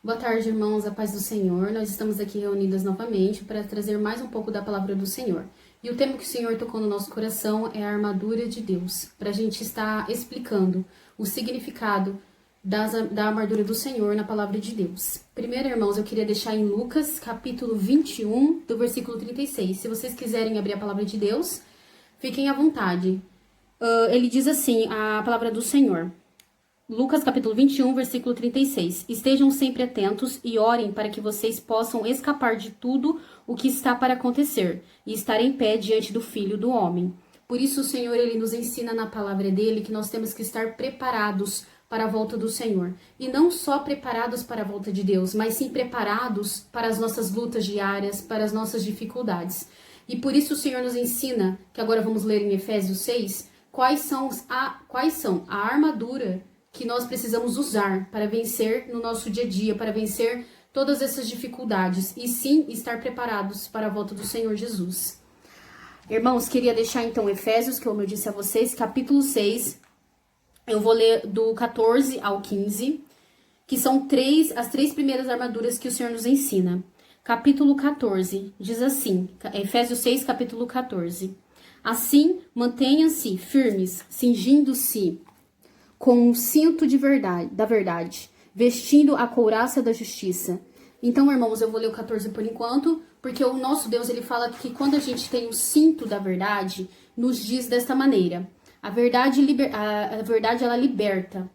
Boa tarde, irmãos, a paz do Senhor. Nós estamos aqui reunidas novamente para trazer mais um pouco da palavra do Senhor. E o tema que o Senhor tocou no nosso coração é a armadura de Deus, para a gente estar explicando o significado da armadura do Senhor na palavra de Deus. Primeiro, irmãos, eu queria deixar em Lucas, capítulo 21, do versículo 36. Se vocês quiserem abrir a palavra de Deus, fiquem à vontade. Ele diz assim, a palavra do Senhor. Lucas capítulo 21, versículo 36. Estejam sempre atentos e orem para que vocês possam escapar de tudo o que está para acontecer e estar em pé diante do Filho do Homem. Por isso o Senhor, ele nos ensina na palavra dele que nós temos que estar preparados para a volta do Senhor. E não só preparados para a volta de Deus, mas sim preparados para as nossas lutas diárias, para as nossas dificuldades. E por isso o Senhor nos ensina, que agora vamos ler em Efésios 6, quais são a armadura que nós precisamos usar para vencer no nosso dia a dia, para vencer todas essas dificuldades e sim estar preparados para a volta do Senhor Jesus. Irmãos, queria deixar então Efésios, que como eu disse a vocês, capítulo 6, eu vou ler do 14 ao 15, que são as três primeiras armaduras que o Senhor nos ensina. Capítulo 14, diz assim, Efésios 6, capítulo 14. Assim, mantenham-se firmes, cingindo-se com um cinto da verdade, vestindo a couraça da justiça. Então, irmãos, eu vou ler o 14 por enquanto, porque o nosso Deus, ele fala que quando a gente tem o cinto da verdade, nos diz desta maneira: a verdade, ela liberta.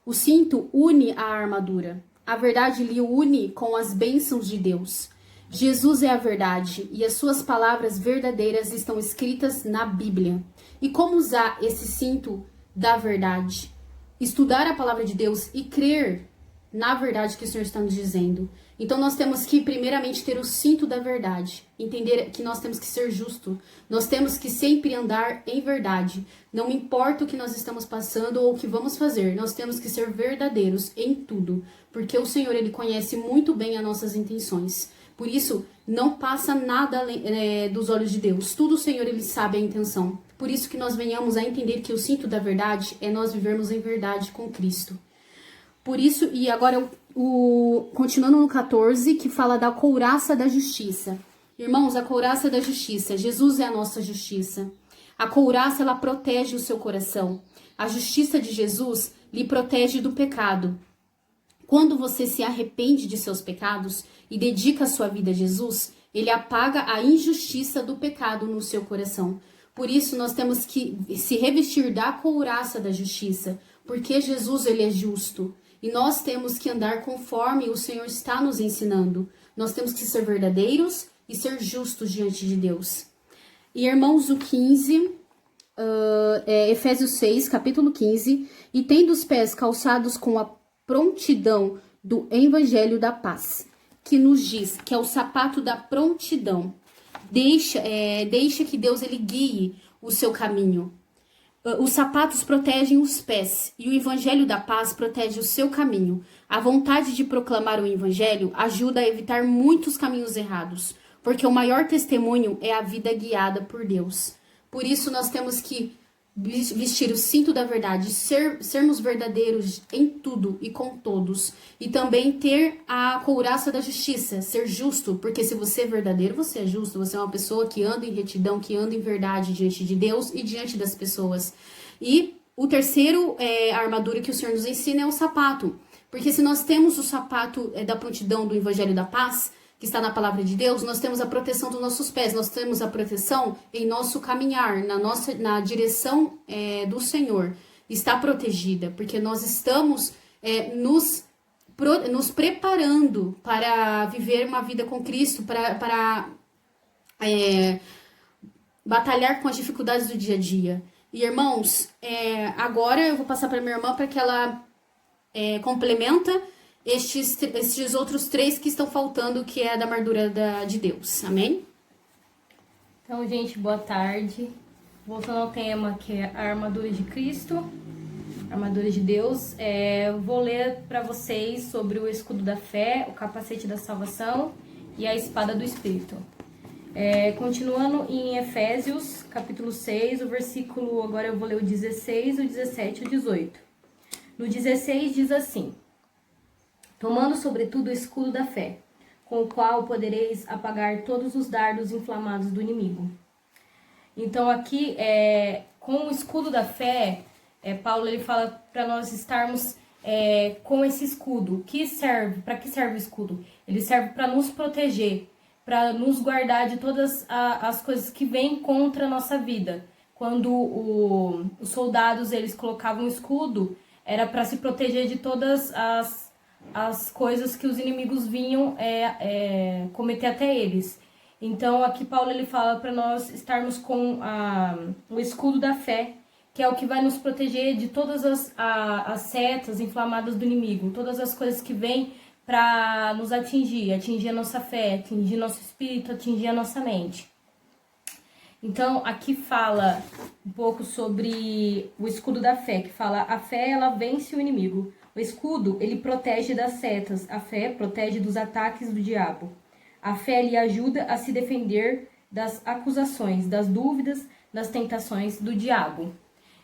O cinto une a armadura. A verdade lhe une com as bênçãos de Deus. Jesus é a verdade e as suas palavras verdadeiras estão escritas na Bíblia. E como usar esse cinto da verdade? Estudar a palavra de Deus e crer na verdade que o Senhor está nos dizendo. Então nós temos que primeiramente ter o cinto da verdade, entender que nós temos que ser justo, nós temos que sempre andar em verdade. Não importa o que nós estamos passando ou o que vamos fazer, nós temos que ser verdadeiros em tudo, porque o Senhor, ele conhece muito bem as nossas intenções. Por isso, não passa nada dos olhos de Deus. Tudo o Senhor, ele sabe a intenção. Por isso que nós venhamos a entender que o cinto da verdade é nós vivermos em verdade com Cristo. Por isso, e agora, continuando no 14, que fala da couraça da justiça. Irmãos, a couraça da justiça. Jesus é a nossa justiça. A couraça, ela protege o seu coração. A justiça de Jesus lhe protege do pecado. Quando você se arrepende de seus pecados e dedica a sua vida a Jesus, ele apaga a injustiça do pecado no seu coração. Por isso, nós temos que se revestir da couraça da justiça, porque Jesus, ele é justo. E nós temos que andar conforme o Senhor está nos ensinando. Nós temos que ser verdadeiros e ser justos diante de Deus. E irmãos, o 15, Efésios 6, capítulo 15, e tendo os pés calçados com a prontidão do Evangelho da Paz, que nos diz que é o sapato da prontidão. Deixa que Deus, ele guie o seu caminho. Os sapatos protegem os pés e o Evangelho da Paz protege o seu caminho. A vontade de proclamar o Evangelho ajuda a evitar muitos caminhos errados, porque o maior testemunho é a vida guiada por Deus. Por isso nós temos que vestir o cinto da verdade, sermos verdadeiros em tudo e com todos. E também ter a couraça da justiça, ser justo, porque se você é verdadeiro, você é justo. Você é uma pessoa que anda em retidão, que anda em verdade diante de Deus e diante das pessoas. E o terceiro, a armadura que o Senhor nos ensina é o sapato. Porque se nós temos o sapato da prontidão do Evangelho da Paz, que está na palavra de Deus, nós temos a proteção dos nossos pés, nós temos a proteção em nosso caminhar, na direção do Senhor. Está protegida, porque nós estamos nos preparando para viver uma vida com Cristo, para batalhar com as dificuldades do dia a dia. E irmãos, agora eu vou passar para minha irmã para que ela complementa estes outros três que estão faltando, que é a da armadura de Deus. Amém? Então, gente, boa tarde. Voltando ao tema, que é a armadura de Cristo, a armadura de Deus. Eu vou ler para vocês sobre o escudo da fé, o capacete da salvação e a espada do Espírito. Continuando em Efésios, capítulo 6, o versículo, agora eu vou ler o 16, o 17 e o 18. No 16 diz assim: tomando sobretudo o escudo da fé, com o qual podereis apagar todos os dardos inflamados do inimigo. Então aqui, com o escudo da fé, Paulo ele fala para nós estarmos com esse escudo. Para que serve o escudo? Ele serve para nos proteger, para nos guardar de todas as coisas que vêm contra a nossa vida. Quando os soldados eles colocavam o escudo, era para se proteger de todas as coisas que os inimigos vinham cometer até eles. Então aqui Paulo ele fala para nós estarmos com o escudo da fé, que é o que vai nos proteger de todas as setas inflamadas do inimigo, todas as coisas que vêm para nos atingir a nossa fé, atingir nosso espírito, atingir a nossa mente. Então, aqui fala um pouco sobre o escudo da fé, que fala: a fé, ela vence o inimigo. O escudo, ele protege das setas. A fé protege dos ataques do diabo. A fé lhe ajuda a se defender das acusações, das dúvidas, das tentações do diabo.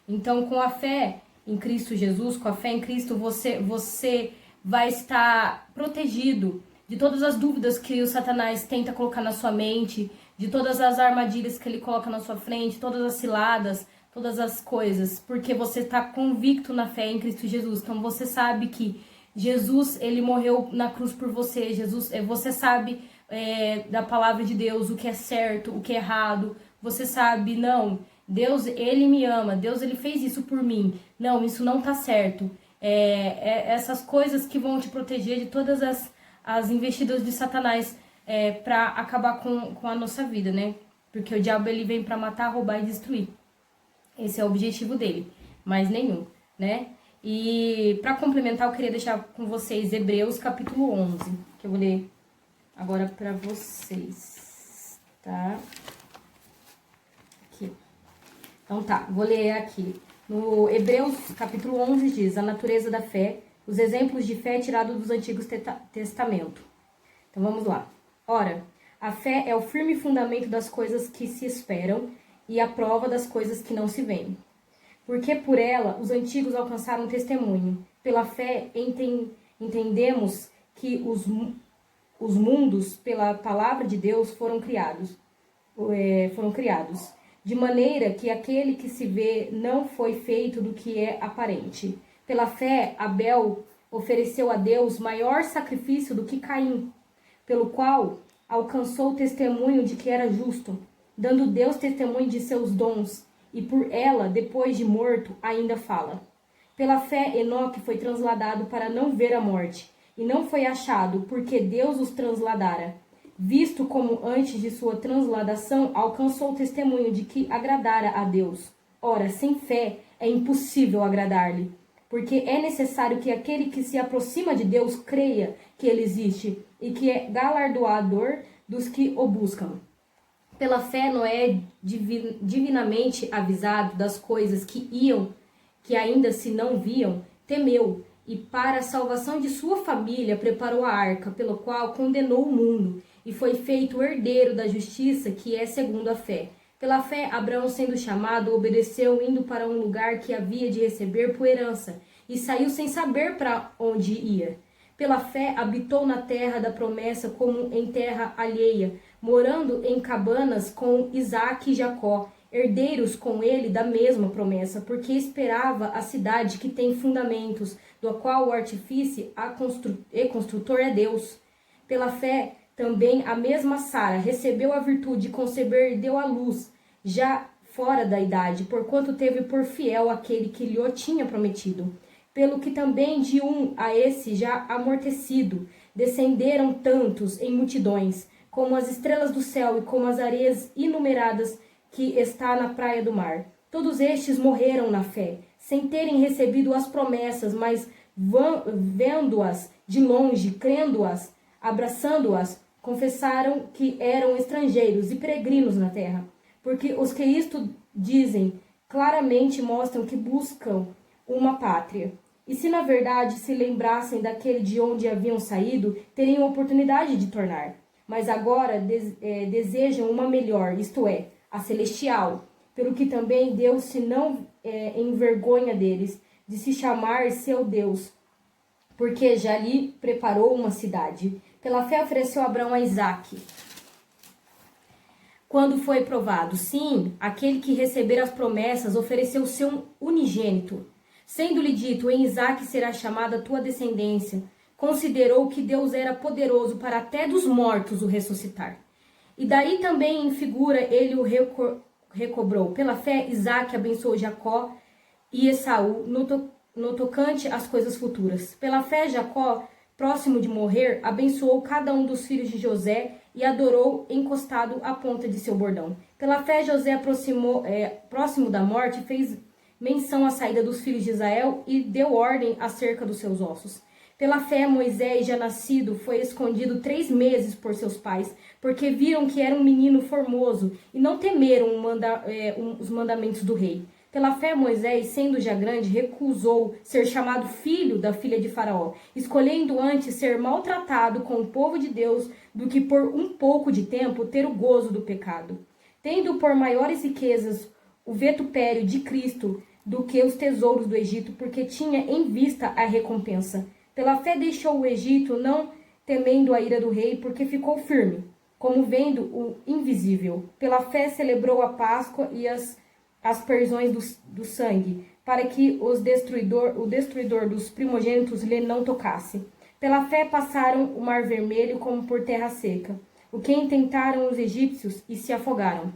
Então, com a fé em Cristo Jesus, com a fé em Cristo, você vai estar protegido de todas as dúvidas que o Satanás tenta colocar na sua mente, de todas as armadilhas que ele coloca na sua frente, todas as ciladas, todas as coisas, porque você está convicto na fé em Cristo Jesus. Então você sabe que Jesus, ele morreu na cruz por você. Você sabe da palavra de Deus, o que é certo, o que é errado. Você sabe, não, Deus, ele me ama, Deus, ele fez isso por mim. Não, isso não tá certo. Essas coisas que vão te proteger de todas as investidas de Satanás para acabar com a nossa vida, né? Porque o diabo ele vem para matar, roubar e destruir. Esse é o objetivo dele, mais nenhum, né? E para complementar, eu queria deixar com vocês Hebreus capítulo 11, que eu vou ler agora para vocês, tá? Aqui. Então tá, vou ler aqui. No Hebreus capítulo 11 diz: a natureza da fé, os exemplos de fé tirados dos Antigos Testamento. Então vamos lá. Ora, a fé é o firme fundamento das coisas que se esperam e a prova das coisas que não se veem. Porque por ela os antigos alcançaram testemunho. Pela fé entendemos que os mundos, pela palavra de Deus, foram criados. De maneira que aquele que se vê não foi feito do que é aparente. Pela fé, Abel ofereceu a Deus maior sacrifício do que Caim, pelo qual alcançou o testemunho de que era justo, dando Deus testemunho de seus dons, e por ela, depois de morto, ainda fala. Pela fé, Enoque foi transladado para não ver a morte, e não foi achado, porque Deus os transladara. Visto como antes de sua transladação alcançou o testemunho de que agradara a Deus. Ora, sem fé é impossível agradar-lhe, porque é necessário que aquele que se aproxima de Deus creia que ele existe e que é galardoador dos que o buscam. Pela fé, Noé, divinamente avisado das coisas que ainda se não viam, temeu, e para a salvação de sua família preparou a arca, pelo qual condenou o mundo, e foi feito herdeiro da justiça, que é segundo a fé. Pela fé, Abraão, sendo chamado, obedeceu, indo para um lugar que havia de receber por herança, e saiu sem saber para onde ia. Pela fé, habitou na terra da promessa como em terra alheia, morando em cabanas com Isaque e Jacó, herdeiros com ele da mesma promessa, porque esperava a cidade que tem fundamentos, do qual o artífice e construtor é Deus. Pela fé, também a mesma Sara recebeu a virtude de conceber e deu à luz, já fora da idade, porquanto teve por fiel aquele que lhe o tinha prometido. Pelo que também de um a esse já amortecido, descenderam tantos em multidões, como as estrelas do céu e como as areias inumeradas que está na praia do mar. Todos estes morreram na fé, sem terem recebido as promessas, mas vendo-as de longe, crendo-as, abraçando-as, confessaram que eram estrangeiros e peregrinos na terra. Porque os que isto dizem claramente mostram que buscam uma pátria. E se na verdade se lembrassem daquele de onde haviam saído, teriam oportunidade de tornar. Mas agora desejam uma melhor, isto é, a celestial, pelo que também Deus se não envergonha deles, de se chamar seu Deus, porque já lhe preparou uma cidade. Pela fé ofereceu Abraão a Isaque. Quando foi provado, sim, aquele que recebera as promessas ofereceu o seu unigênito. Sendo-lhe dito, em Isaque será chamada a tua descendência, considerou que Deus era poderoso para até dos mortos o ressuscitar. E daí também em figura ele o recobrou. Pela fé, Isaque abençoou Jacó e Esaú no tocante às coisas futuras. Pela fé, Jacó, próximo de morrer, abençoou cada um dos filhos de José e adorou encostado à ponta de seu bordão. Pela fé, José próximo da morte, fez menção à saída dos filhos de Israel e deu ordem acerca dos seus ossos. Pela fé, Moisés, já nascido, foi escondido 3 meses por seus pais, porque viram que era um menino formoso e não temeram os mandamentos do rei. Pela fé, Moisés, sendo já grande, recusou ser chamado filho da filha de Faraó, escolhendo antes ser maltratado com o povo de Deus do que por um pouco de tempo ter o gozo do pecado. Tendo por maiores riquezas o vitupério de Cristo do que os tesouros do Egito, porque tinha em vista a recompensa. Pela fé deixou o Egito, não temendo a ira do rei, porque ficou firme, como vendo o invisível. Pela fé celebrou a Páscoa e as aspersões do sangue, para que o destruidor dos primogênitos lhe não tocasse. Pela fé passaram o mar vermelho como por terra seca, o que intentaram os egípcios e se afogaram.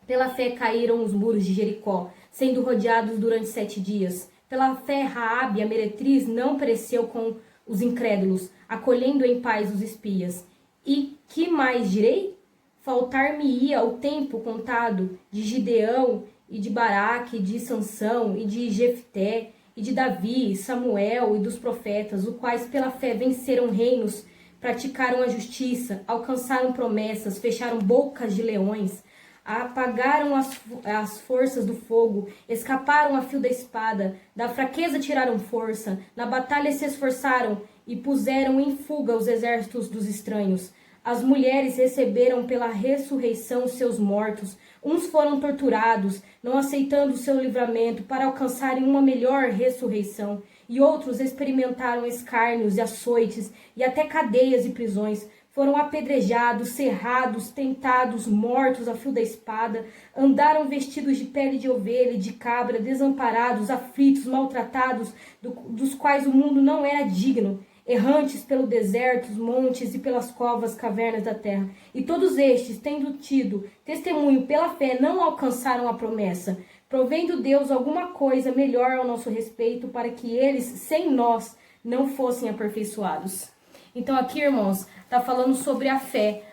Pela fé caíram os muros de Jericó, sendo rodeados durante 7 dias. Pela fé, Raabe, a meretriz, não pereceu com os incrédulos, acolhendo em paz os espias. E que mais direi? Faltar-me-ia o tempo contado de Gideão e de Baraque, de Sansão e de Jefté, e de Davi, Samuel e dos profetas, os quais pela fé venceram reinos, praticaram a justiça, alcançaram promessas, fecharam bocas de leões, apagaram as forças do fogo, escaparam a fio da espada, da fraqueza tiraram força, na batalha se esforçaram e puseram em fuga os exércitos dos estranhos. As mulheres receberam pela ressurreição seus mortos, uns foram torturados, não aceitando o seu livramento para alcançarem uma melhor ressurreição, e outros experimentaram escárnios e açoites e até cadeias e prisões. Foram apedrejados, serrados, tentados, mortos a fio da espada, andaram vestidos de pele de ovelha e de cabra, desamparados, aflitos, maltratados, dos quais o mundo não era digno, errantes pelo deserto, os montes e pelas covas, cavernas da terra. E todos estes, tendo tido testemunho pela fé, não alcançaram a promessa, provendo Deus alguma coisa melhor ao nosso respeito, para que eles, sem nós, não fossem aperfeiçoados. Então aqui, irmãos, está falando sobre a fé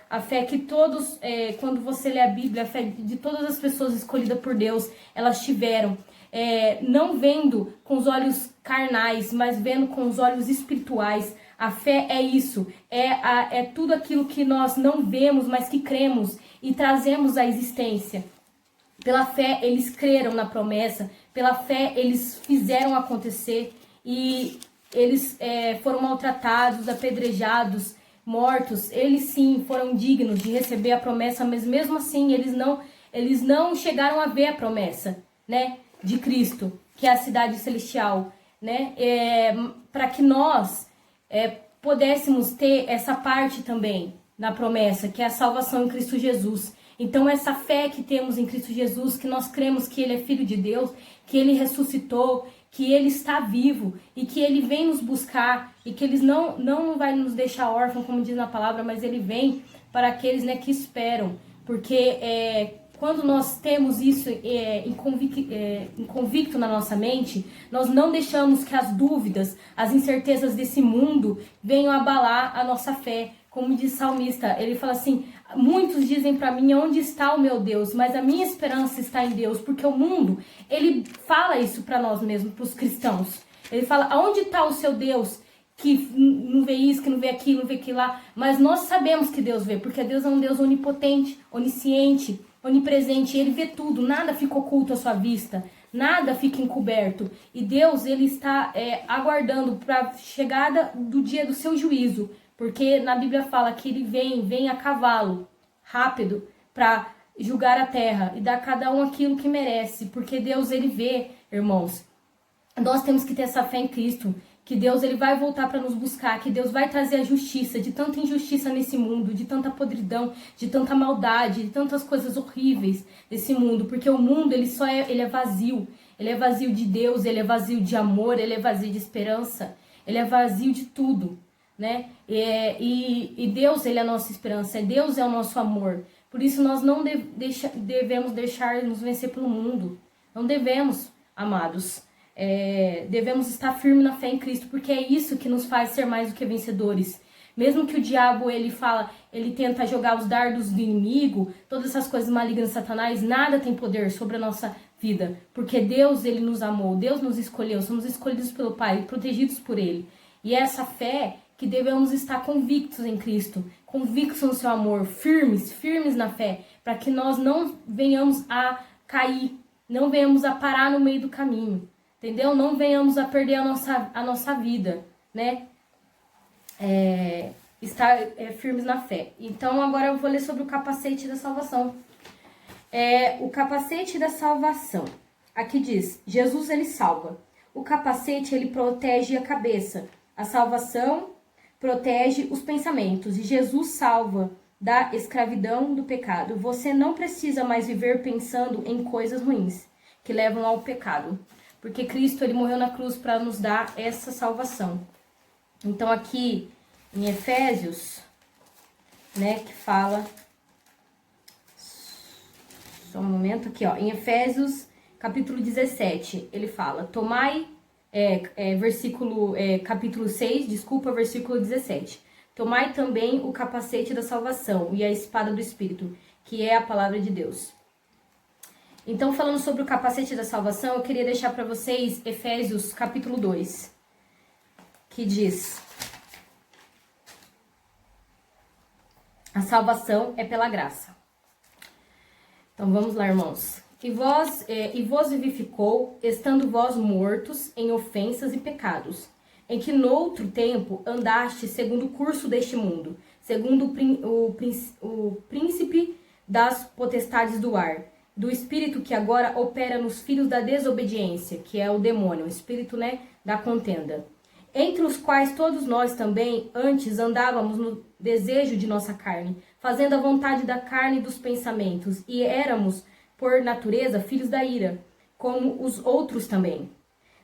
que todos, quando você lê a Bíblia, a fé de todas as pessoas escolhidas por Deus, elas tiveram, não vendo com os olhos carnais, mas vendo com os olhos espirituais. A fé é isso, é tudo aquilo que nós não vemos, mas que cremos e trazemos à existência. Pela fé, eles creram na promessa, pela fé, eles fizeram acontecer e eles foram maltratados, apedrejados, mortos. Eles sim foram dignos de receber a promessa, mas mesmo assim eles não chegaram a ver a promessa, né, de Cristo, que é a cidade celestial, né, para que nós pudéssemos ter essa parte também na promessa, que é a salvação em Cristo Jesus. Então essa fé que temos em Cristo Jesus, que nós cremos que Ele é Filho de Deus, que Ele ressuscitou, que Ele está vivo e que Ele vem nos buscar e que Ele não vai nos deixar órfãos, como diz na palavra, mas Ele vem para aqueles, né, que esperam. Porque quando nós temos isso convicto na nossa mente, nós não deixamos que as dúvidas, as incertezas desse mundo venham abalar a nossa fé. Como diz o salmista, ele fala assim: muitos dizem para mim, onde está o meu Deus? Mas a minha esperança está em Deus, porque o mundo, ele fala isso para nós mesmos, para os cristãos. Ele fala, aonde está o seu Deus? Que não vê isso, que não vê aquilo, não vê aquilo lá. Mas nós sabemos que Deus vê, porque Deus é um Deus onipotente, onisciente, onipresente. Ele vê tudo, nada fica oculto à sua vista, nada fica encoberto. E Deus, ele está aguardando para a chegada do dia do seu juízo. Porque na Bíblia fala que ele vem a cavalo, rápido, para julgar a terra e dar a cada um aquilo que merece. Porque Deus, ele vê, irmãos, nós temos que ter essa fé em Cristo, que Deus ele vai voltar para nos buscar, que Deus vai trazer a justiça, de tanta injustiça nesse mundo, de tanta podridão, de tanta maldade, de tantas coisas horríveis desse mundo, porque o mundo ele é vazio. Ele é vazio de Deus, ele é vazio de amor, ele é vazio de esperança, ele é vazio de tudo, né? E Deus, ele é a nossa esperança, Deus é o nosso amor. Por isso nós não devemos deixar nos vencer pelo mundo. Não devemos, amados. Devemos estar firmes na fé em Cristo, porque é isso que nos faz ser mais do que vencedores. Mesmo que o diabo, ele tenta jogar os dardos do inimigo, todas essas coisas malignas de Satanás, nada tem poder sobre a nossa vida. Porque Deus, ele nos amou, Deus nos escolheu, somos escolhidos pelo Pai, protegidos por Ele. E é essa fé que devemos estar convictos em Cristo, convictos no seu amor, firmes na fé, para que nós não venhamos a cair, não venhamos a parar no meio do caminho. Entendeu? Não venhamos a perder a nossa vida, né? Estar firmes na fé. Então, agora eu vou ler sobre o capacete da salvação. O capacete da salvação. Aqui diz, Jesus, ele salva. O capacete, ele protege a cabeça. A salvação protege os pensamentos. E Jesus salva da escravidão do pecado. Você não precisa mais viver pensando em coisas ruins que levam ao pecado. Porque Cristo, ele morreu na cruz para nos dar essa salvação. Então, aqui em Efésios, né, que fala... Só um momento aqui, ó. Em Efésios, capítulo 17, ele fala... Tomai... capítulo 6, desculpa, versículo 17. Tomai também o capacete da salvação e a espada do Espírito, que é a palavra de Deus. Então, falando sobre o capacete da salvação, eu queria deixar para vocês Efésios capítulo 2, que diz: a salvação é pela graça. Então, vamos lá, irmãos. E vos vivificou, estando vós mortos em ofensas e pecados, em que noutro tempo andaste segundo o curso deste mundo, segundo o príncipe das potestades do ar, do espírito que agora opera nos filhos da desobediência, que é o demônio, o espírito, né, da contenda. Entre os quais todos nós também antes andávamos no desejo de nossa carne, fazendo a vontade da carne e dos pensamentos, e éramos, por natureza, filhos da ira, como os outros também.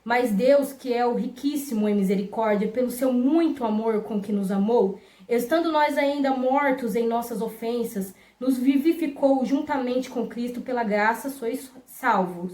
Mas Deus, que é o riquíssimo em misericórdia, pelo seu muito amor com que nos amou, estando nós ainda mortos em nossas ofensas, nos vivificou juntamente com Cristo, pela graça sois salvos.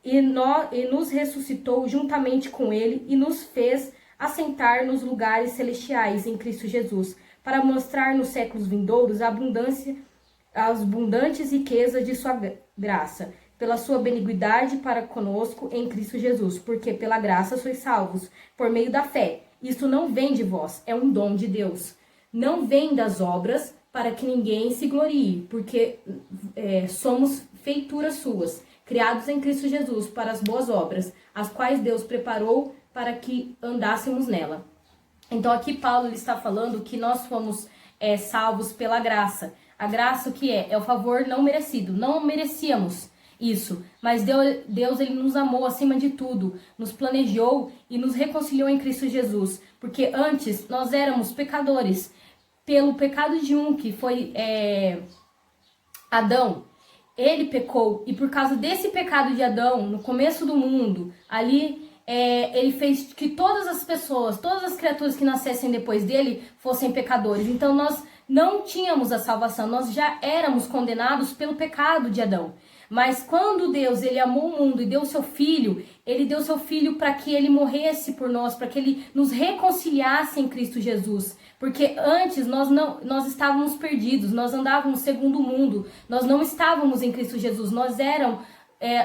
E nos ressuscitou juntamente com Ele e nos fez assentar nos lugares celestiais em Cristo Jesus, para mostrar nos séculos vindouros as abundantes riquezas de sua graça, pela sua benignidade para conosco em Cristo Jesus, porque pela graça sois salvos, por meio da fé. Isto não vem de vós, é um dom de Deus. Não vem das obras, para que ninguém se glorie, porque somos feituras suas, criados em Cristo Jesus para as boas obras, as quais Deus preparou para que andássemos nela. Então aqui Paulo ele está falando que nós fomos salvos pela graça. A graça o que é? É o favor não merecido. Não merecíamos isso, mas Deus ele nos amou acima de tudo, nos planejou e nos reconciliou em Cristo Jesus, porque antes nós éramos pecadores. Pelo pecado de um, que foi Adão, ele pecou, e por causa desse pecado de Adão, no começo do mundo, ali, ele fez que todas as pessoas, todas as criaturas que nascessem depois dele, fossem pecadores. Então nós não tínhamos a salvação, nós já éramos condenados pelo pecado de Adão. Mas quando Deus, ele amou o mundo e deu seu filho, ele deu seu filho para que ele morresse por nós, para que ele nos reconciliasse em Cristo Jesus. Porque antes nós estávamos perdidos, nós andávamos segundo o mundo, nós não estávamos em Cristo Jesus,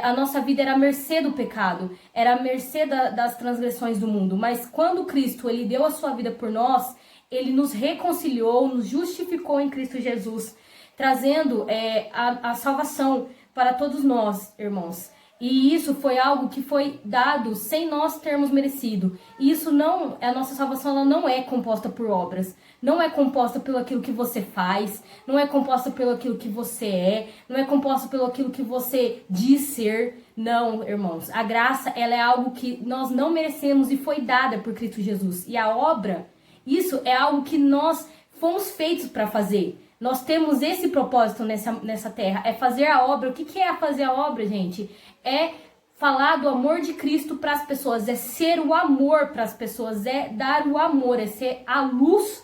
a nossa vida era à mercê do pecado, era à mercê das transgressões do mundo. Mas quando Cristo ele deu a sua vida por nós, ele nos reconciliou, nos justificou em Cristo Jesus, trazendo a salvação para todos nós, irmãos. E isso foi algo que foi dado sem nós termos merecido. E isso não, a nossa salvação ela não é composta por obras. Não é composta pelo aquilo que você faz. Não é composta pelo aquilo que você é. Não é composta pelo aquilo que você diz ser. Não, irmãos. A graça, ela é algo que nós não merecemos e foi dada por Cristo Jesus. E a obra, isso é algo que nós fomos feitos para fazer. Nós temos esse propósito nessa terra, é fazer a obra. O que é fazer a obra, gente? É falar do amor de Cristo para as pessoas, é ser o amor para as pessoas, é dar o amor, é ser a luz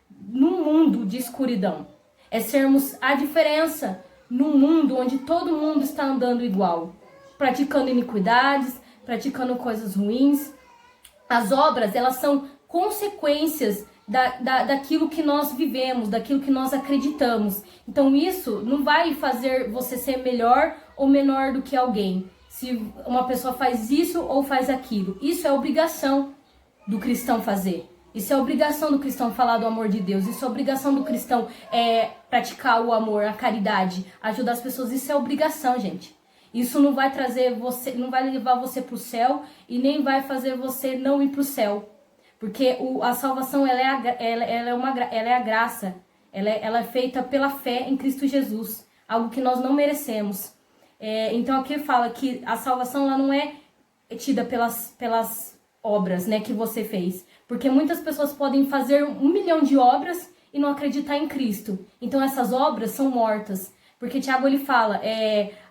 num mundo de escuridão. É sermos a diferença num mundo onde todo mundo está andando igual, praticando iniquidades, praticando coisas ruins. As obras, elas são consequências daquilo que nós vivemos, daquilo que nós acreditamos. Então isso não vai fazer você ser melhor ou menor do que alguém. Se uma pessoa faz isso ou faz aquilo. Isso é obrigação do cristão fazer. Isso é obrigação do cristão falar do amor de Deus. Isso é obrigação do cristão praticar o amor, a caridade, ajudar as pessoas. Isso é obrigação, gente. Isso não vai trazer você, não vai levar você para o céu e nem vai fazer você não ir para o céu. Porque a salvação, ela é a graça. Ela é feita pela fé em Cristo Jesus. Algo que nós não merecemos. Então aqui fala que a salvação ela não é tida pelas obras, né, que você fez. Porque muitas pessoas podem fazer 1 milhão de obras e não acreditar em Cristo. Então essas obras são mortas. Porque Tiago ele fala,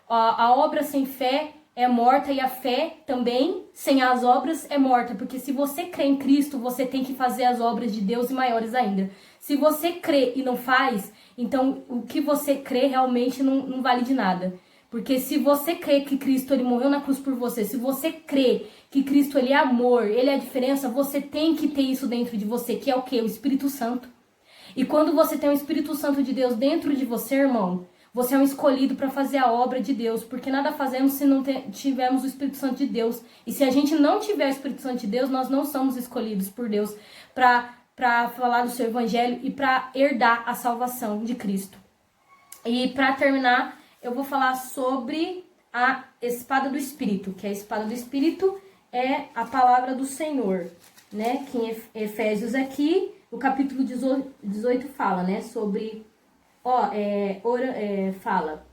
a obra sem fé é morta e a fé também, sem as obras, é morta. Porque se você crê em Cristo, você tem que fazer as obras de Deus e maiores ainda. Se você crê e não faz, então o que você crê realmente não vale de nada. Porque se você crê que Cristo ele morreu na cruz por você, se você crê que Cristo ele é amor, ele é a diferença, você tem que ter isso dentro de você, que é o quê? O Espírito Santo. E quando você tem o Espírito Santo de Deus dentro de você, irmão, você é um escolhido para fazer a obra de Deus, porque nada fazemos se não tivermos o Espírito Santo de Deus. E se a gente não tiver o Espírito Santo de Deus, nós não somos escolhidos por Deus para falar do seu evangelho e para herdar a salvação de Cristo. E para terminar, eu vou falar sobre a espada do Espírito, que a espada do Espírito é a palavra do Senhor, né? Que em Efésios aqui, o capítulo 18 fala, né? Sobre, fala,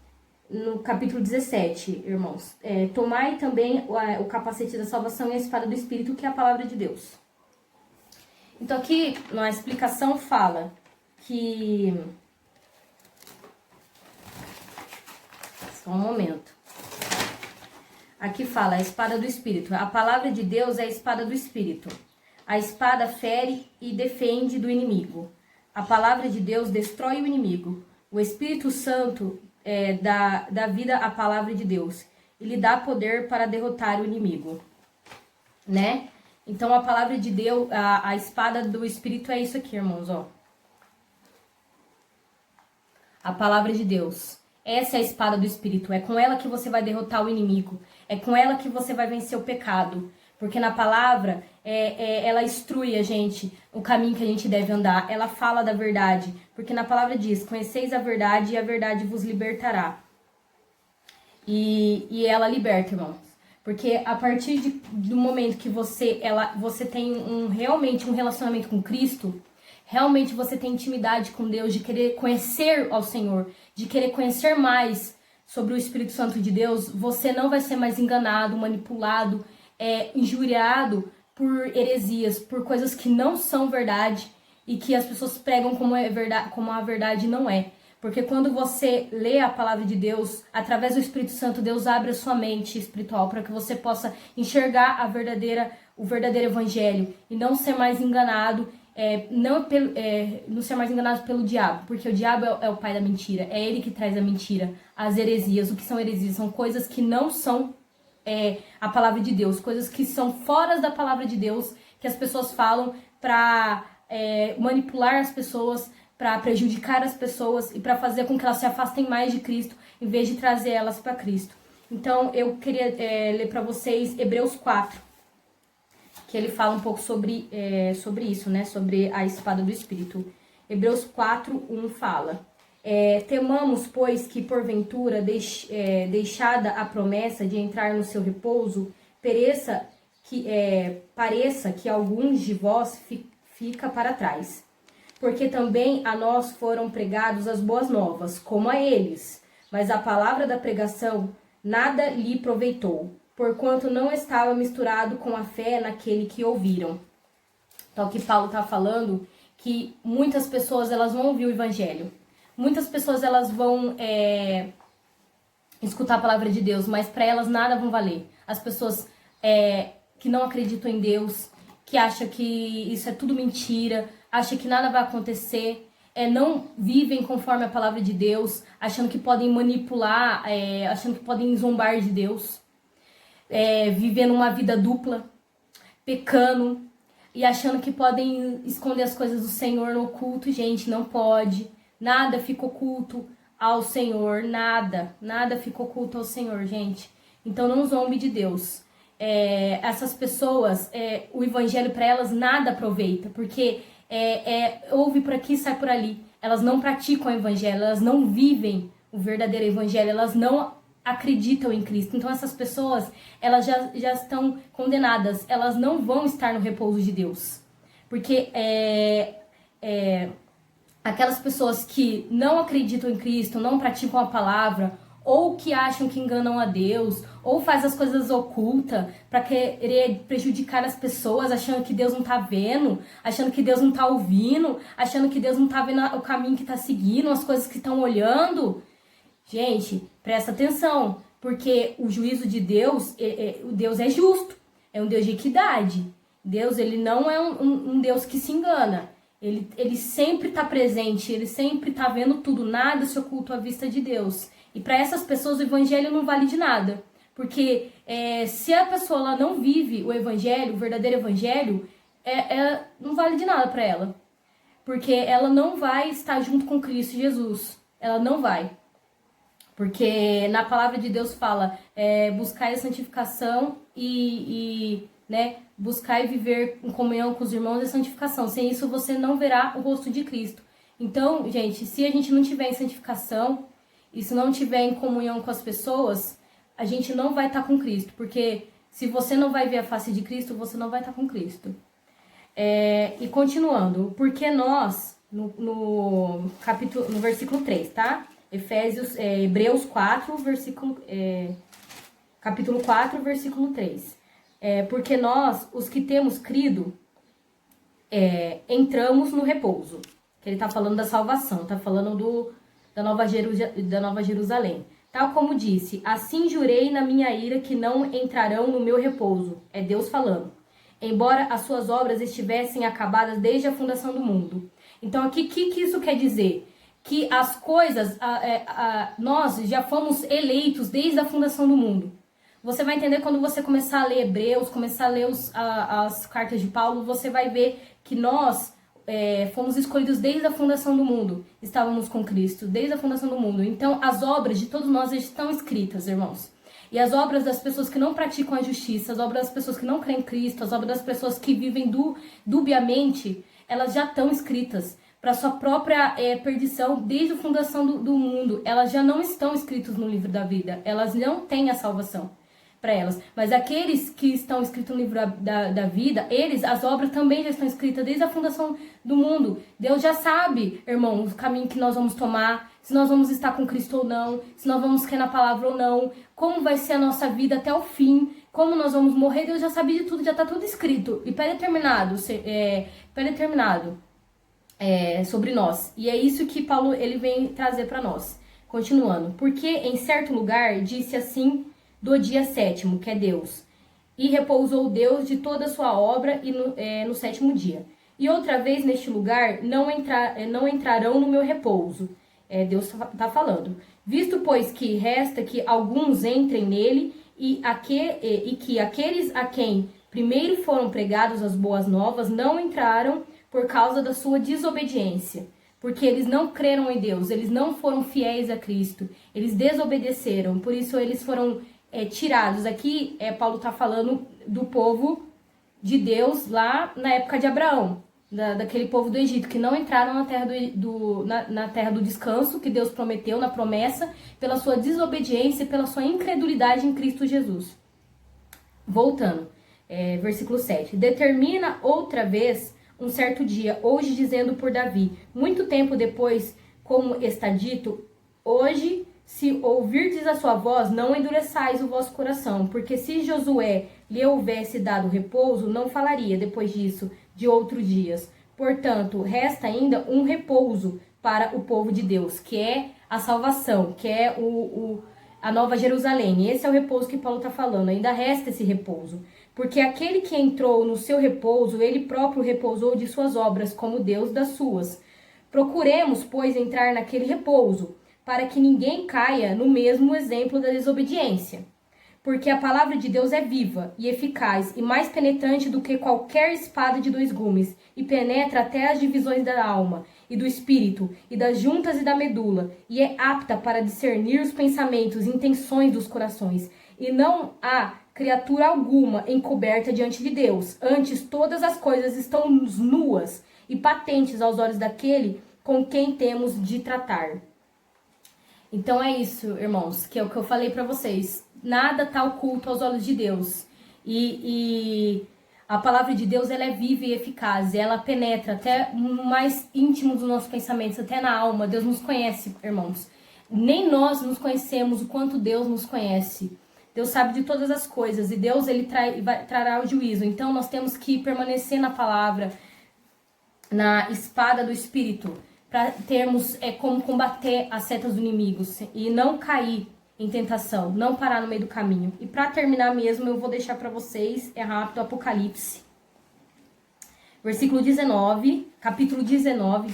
no capítulo 17, irmãos, tomai também o capacete da salvação e a espada do Espírito, que é a palavra de Deus. Então aqui, na explicação, fala que... Só um momento. Aqui fala a espada do Espírito. A palavra de Deus é a espada do Espírito. A espada fere e defende do inimigo. A palavra de Deus destrói o inimigo. O Espírito Santo dá vida à palavra de Deus. E lhe dá poder para derrotar o inimigo. Né? Então a palavra de Deus, a espada do Espírito é isso aqui, irmãos. Ó. A palavra de Deus. Essa é a espada do Espírito, é com ela que você vai derrotar o inimigo, é com ela que você vai vencer o pecado, porque na palavra, ela instrui a gente o caminho que a gente deve andar, ela fala da verdade, porque na palavra diz, conheceis a verdade e a verdade vos libertará. E ela liberta, irmãos, porque a partir do momento que você tem realmente um relacionamento com Cristo, realmente você tem intimidade com Deus, de querer conhecer ao Senhor, de querer conhecer mais sobre o Espírito Santo de Deus, você não vai ser mais enganado, manipulado, injuriado por heresias, por coisas que não são verdade e que as pessoas pregam como a verdade não é. Porque quando você lê a palavra de Deus, através do Espírito Santo, Deus abre a sua mente espiritual para que você possa enxergar o verdadeiro evangelho e não ser mais enganado. Não ser mais enganado pelo diabo, porque o diabo é o pai da mentira, é ele que traz a mentira, as heresias. O que são heresias? São coisas que não são a palavra de Deus, coisas que são fora da palavra de Deus, que as pessoas falam para manipular as pessoas, para prejudicar as pessoas e para fazer com que elas se afastem mais de Cristo, em vez de trazer elas para Cristo. Então eu queria ler para vocês Hebreus 4, que ele fala um pouco sobre isso, né? Sobre a espada do Espírito. Hebreus 4:1 fala: temamos, pois, que porventura, deixada a promessa de entrar no seu repouso, pareça que alguns de vós fica para trás. Porque também a nós foram pregados as boas novas, como a eles. Mas a palavra da pregação nada lhe proveitou, porquanto não estava misturado com a fé naquele que ouviram. Então, aqui Paulo está falando que muitas pessoas elas vão ouvir o evangelho. Muitas pessoas elas vão escutar a palavra de Deus, mas para elas nada vão valer. As pessoas que não acreditam em Deus, que acham que isso é tudo mentira, acham que nada vai acontecer, não vivem conforme a palavra de Deus, achando que podem manipular, achando que podem zombar de Deus, vivendo uma vida dupla, pecando e achando que podem esconder as coisas do Senhor no oculto. Gente, não pode. Nada fica oculto ao Senhor, nada fica oculto ao Senhor, gente. Então não zombe de Deus. Essas pessoas, o evangelho para elas nada aproveita, porque ouve por aqui, sai por ali. Elas não praticam o evangelho, elas não vivem o verdadeiro evangelho, elas não acreditam em Cristo. Então essas pessoas, elas já estão condenadas, elas não vão estar no repouso de Deus. Porque aquelas pessoas que não acreditam em Cristo, não praticam a palavra, ou que acham que enganam a Deus, ou faz as coisas ocultas para querer prejudicar as pessoas, achando que Deus não tá vendo, achando que Deus não tá ouvindo, achando que Deus não tá vendo o caminho que tá seguindo, as coisas que estão olhando. Gente, presta atenção, porque o juízo de Deus, Deus é justo, é um Deus de equidade. Deus, ele não é um Deus que se engana. Ele sempre está presente, ele sempre está vendo tudo, nada se oculta à vista de Deus. E para essas pessoas o evangelho não vale de nada. Porque se a pessoa ela não vive o evangelho, o verdadeiro evangelho, não vale de nada para ela. Porque ela não vai estar junto com Cristo Jesus. Ela não vai. Porque na palavra de Deus fala, buscar a santificação e buscar e viver em comunhão com os irmãos é santificação. Sem isso você não verá o rosto de Cristo. Então, gente, se a gente não tiver em santificação e se não tiver em comunhão com as pessoas, a gente não vai estar com Cristo. Porque se você não vai ver a face de Cristo, você não vai estar com Cristo. E continuando, porque nós, no versículo 3, tá? Hebreus 4, capítulo 4, versículo 3. Porque nós, os que temos crido, entramos no repouso. Que ele está falando da salvação, está falando da Nova Jerusalém. Tal como disse, assim jurei na minha ira que não entrarão no meu repouso. É Deus falando. Embora as suas obras estivessem acabadas desde a fundação do mundo. Então aqui, o que isso quer dizer? Que as coisas, nós já fomos eleitos desde a fundação do mundo. Você vai entender quando você começar a ler Hebreus, começar a ler as cartas de Paulo, você vai ver que nós fomos escolhidos desde a fundação do mundo. Estávamos com Cristo, desde a fundação do mundo. Então, as obras de todos nós estão escritas, irmãos. E as obras das pessoas que não praticam a justiça, as obras das pessoas que não creem em Cristo, as obras das pessoas que vivem dubiamente, elas já estão escritas para sua própria perdição desde a fundação do mundo. Elas já não estão escritas no livro da vida. Elas não têm a salvação para elas. Mas aqueles que estão escritos no livro da vida, as obras também já estão escritas desde a fundação do mundo. Deus já sabe, irmão, o caminho que nós vamos tomar, se nós vamos estar com Cristo ou não, se nós vamos crer na palavra ou não, como vai ser a nossa vida até o fim, como nós vamos morrer. Deus já sabe de tudo, já está tudo escrito e pré-determinado, sobre nós. E é isso que Paulo ele vem trazer para nós. Continuando. Porque em certo lugar disse assim do dia sétimo, que é Deus. E repousou Deus de toda a sua obra no sétimo dia. E outra vez neste lugar não entrarão no meu repouso. Deus está falando. Visto, pois, que resta que alguns entrem nele e que aqueles a quem primeiro foram pregadas as boas novas não entraram por causa da sua desobediência. Porque eles não creram em Deus, eles não foram fiéis a Cristo, eles desobedeceram, por isso eles foram tirados. Aqui, Paulo está falando do povo de Deus lá na época de Abraão, daquele povo do Egito, que não entraram na terra do descanso que Deus prometeu, na promessa, pela sua desobediência, pela sua incredulidade em Cristo Jesus. Voltando, versículo 7. Determina outra vez um certo dia, hoje dizendo por Davi, muito tempo depois, como está dito, hoje se ouvirdes a sua voz, não endureçais o vosso coração, porque se Josué lhe houvesse dado repouso, não falaria depois disso de outros dias. Portanto, resta ainda um repouso para o povo de Deus, que é a salvação, que é a Nova Jerusalém. Esse é o repouso que Paulo está falando, ainda resta esse repouso. Porque aquele que entrou no seu repouso, ele próprio repousou de suas obras, como Deus das suas. Procuremos, pois, entrar naquele repouso, para que ninguém caia no mesmo exemplo da desobediência. Porque a palavra de Deus é viva e eficaz e mais penetrante do que qualquer espada de dois gumes, e penetra até as divisões da alma e do espírito e das juntas e da medula, e é apta para discernir os pensamentos e intenções dos corações. E não há criatura alguma encoberta diante de Deus. Antes, todas as coisas estão nuas e patentes aos olhos daquele com quem temos de tratar. Então é isso, irmãos, que é o que eu falei para vocês. Nada está oculto aos olhos de Deus. E a palavra de Deus, ela é viva e eficaz. Ela penetra até no mais íntimo dos nossos pensamentos, até na alma. Deus nos conhece, irmãos. Nem nós nos conhecemos o quanto Deus nos conhece. Deus sabe de todas as coisas. E Deus, ele trará o juízo. Então nós temos que permanecer na palavra, na espada do Espírito, para termos como combater as setas do inimigo e não cair em tentação, não parar no meio do caminho. E para terminar mesmo, eu vou deixar para vocês, é rápido, Apocalipse. Versículo 19, capítulo 19,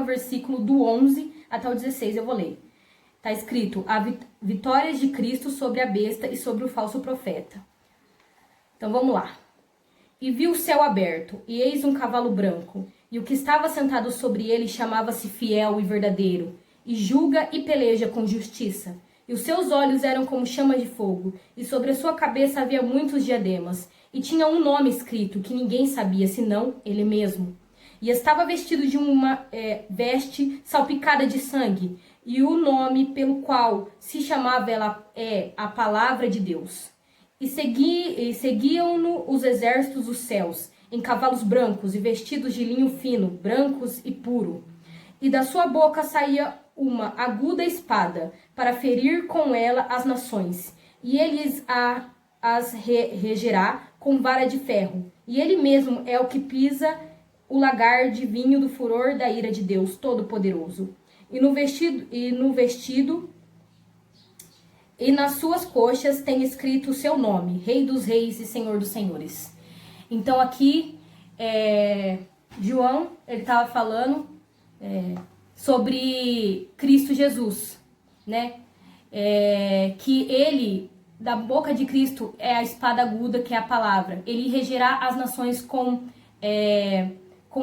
versículo do 11 até o 16 eu vou ler. Está escrito, a vitórias de Cristo sobre a besta e sobre o falso profeta. Então vamos lá. E vi o céu aberto, e eis um cavalo branco, e o que estava sentado sobre ele chamava-se Fiel e Verdadeiro, e julga e peleja com justiça. E os seus olhos eram como chamas de fogo, e sobre a sua cabeça havia muitos diademas, e tinha um nome escrito que ninguém sabia, senão ele mesmo. E estava vestido de uma veste salpicada de sangue, e o nome pelo qual se chamava ela é a Palavra de Deus. E seguiam-no os exércitos dos céus, em cavalos brancos e vestidos de linho fino, brancos e puro. E da sua boca saía uma aguda espada, para ferir com ela as nações. E ele as regerá com vara de ferro. E ele mesmo é o que pisa o lagar de vinho do furor da ira de Deus Todo-Poderoso. E nas suas coxas tem escrito o seu nome, Rei dos Reis e Senhor dos Senhores. Então aqui, João, ele estava falando sobre Cristo Jesus, né? Que ele, da boca de Cristo, é a espada aguda, que é a palavra. Ele regerá as nações com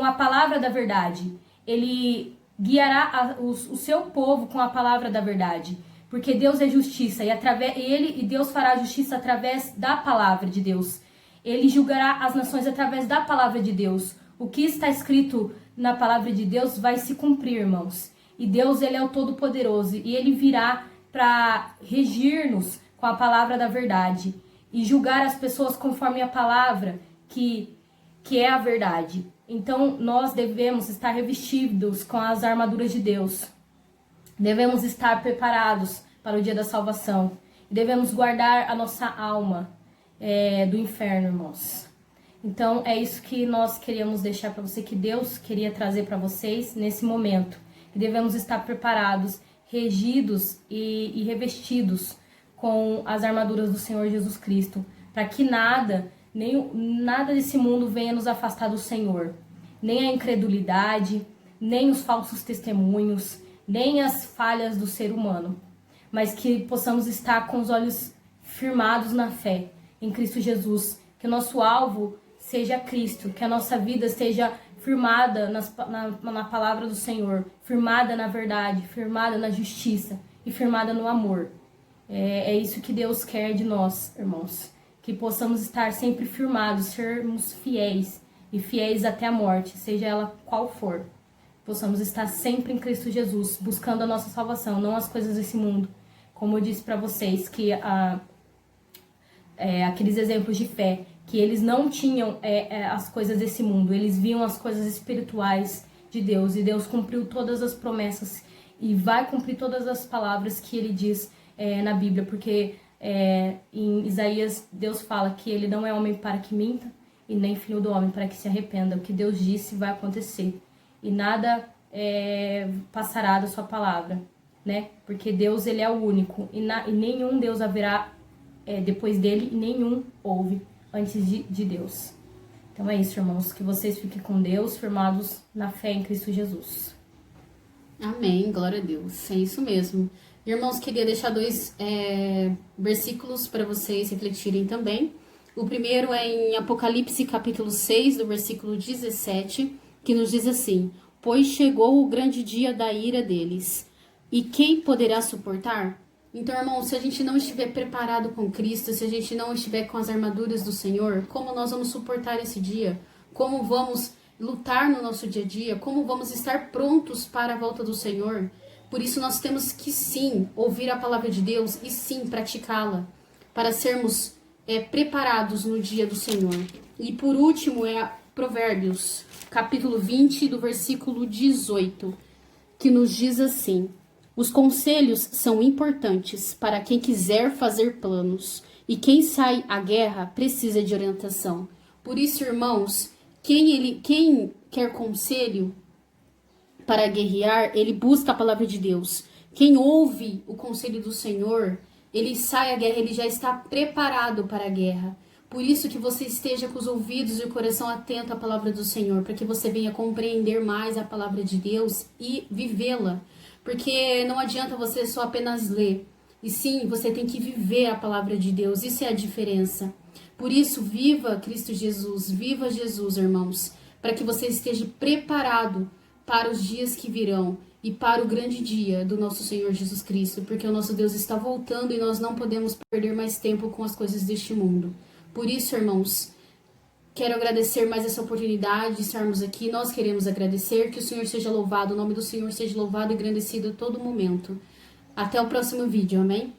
a palavra da verdade. Ele guiará o seu povo com a palavra da verdade. Porque Deus é justiça e Deus fará justiça através da palavra de Deus. Ele julgará as nações através da palavra de Deus. O que está escrito na palavra de Deus vai se cumprir, irmãos. E Deus, ele é o Todo-Poderoso e ele virá para regir-nos com a palavra da verdade e julgar as pessoas conforme a palavra que é a verdade. Então, nós devemos estar revestidos com as armaduras de Deus. Devemos estar preparados para o dia da salvação. Devemos guardar a nossa alma do inferno, irmãos. Então, é isso que nós queríamos deixar para você, que Deus queria trazer para vocês nesse momento. Que devemos estar preparados, regidos e revestidos com as armaduras do Senhor Jesus Cristo, para que nada desse mundo venha nos afastar do Senhor. Nem a incredulidade, nem os falsos testemunhos, nem as falhas do ser humano, mas que possamos estar com os olhos firmados na fé em Cristo Jesus, que o nosso alvo seja Cristo, que a nossa vida seja firmada na palavra do Senhor, firmada na verdade, firmada na justiça e firmada no amor. É isso que Deus quer de nós, irmãos, que possamos estar sempre firmados, sermos fiéis e fiéis até a morte, seja ela qual for. Possamos estar sempre em Cristo Jesus, buscando a nossa salvação, não as coisas desse mundo. Como eu disse para vocês, que aqueles exemplos de fé, que eles não tinham as coisas desse mundo, eles viam as coisas espirituais de Deus, e Deus cumpriu todas as promessas e vai cumprir todas as palavras que ele diz na Bíblia, porque em Isaías Deus fala que ele não é homem para que minta e nem filho do homem para que se arrependa. O que Deus disse vai acontecer e nada passará da sua palavra, né? Porque Deus, ele é o único e nenhum Deus haverá depois dele e nenhum houve antes de Deus. Então é isso, irmãos, que vocês fiquem com Deus, firmados na fé em Cristo Jesus. Amém, glória a Deus, é isso mesmo. Irmãos, queria deixar 2 versículos para vocês refletirem também. O primeiro é em Apocalipse capítulo 6, do versículo 17, que nos diz assim: pois chegou o grande dia da ira deles, e quem poderá suportar? Então, irmãos, se a gente não estiver preparado com Cristo, se a gente não estiver com as armaduras do Senhor, como nós vamos suportar esse dia? Como vamos lutar no nosso dia a dia? Como vamos estar prontos para a volta do Senhor? Por isso nós temos que sim ouvir a palavra de Deus e sim praticá-la, para sermos preparados no dia do Senhor. E por último é Provérbios, capítulo 20, do versículo 18, que nos diz assim: os conselhos são importantes para quem quiser fazer planos, e quem sai à guerra precisa de orientação. Por isso, irmãos, quem quer conselho para guerrear, ele busca a palavra de Deus. Quem ouve o conselho do Senhor, ele sai à guerra, ele já está preparado para a guerra. Por isso que você esteja com os ouvidos e o coração atento à palavra do Senhor, para que você venha compreender mais a palavra de Deus e vivê-la. Porque não adianta você só apenas ler, e sim, você tem que viver a palavra de Deus, isso é a diferença. Por isso, viva Cristo Jesus, viva Jesus, irmãos, para que você esteja preparado para os dias que virão e para o grande dia do nosso Senhor Jesus Cristo, porque o nosso Deus está voltando e nós não podemos perder mais tempo com as coisas deste mundo. Por isso, irmãos, quero agradecer mais essa oportunidade de estarmos aqui. Nós queremos agradecer, que o Senhor seja louvado, o nome do Senhor seja louvado e engrandecido a todo momento. Até o próximo vídeo, amém?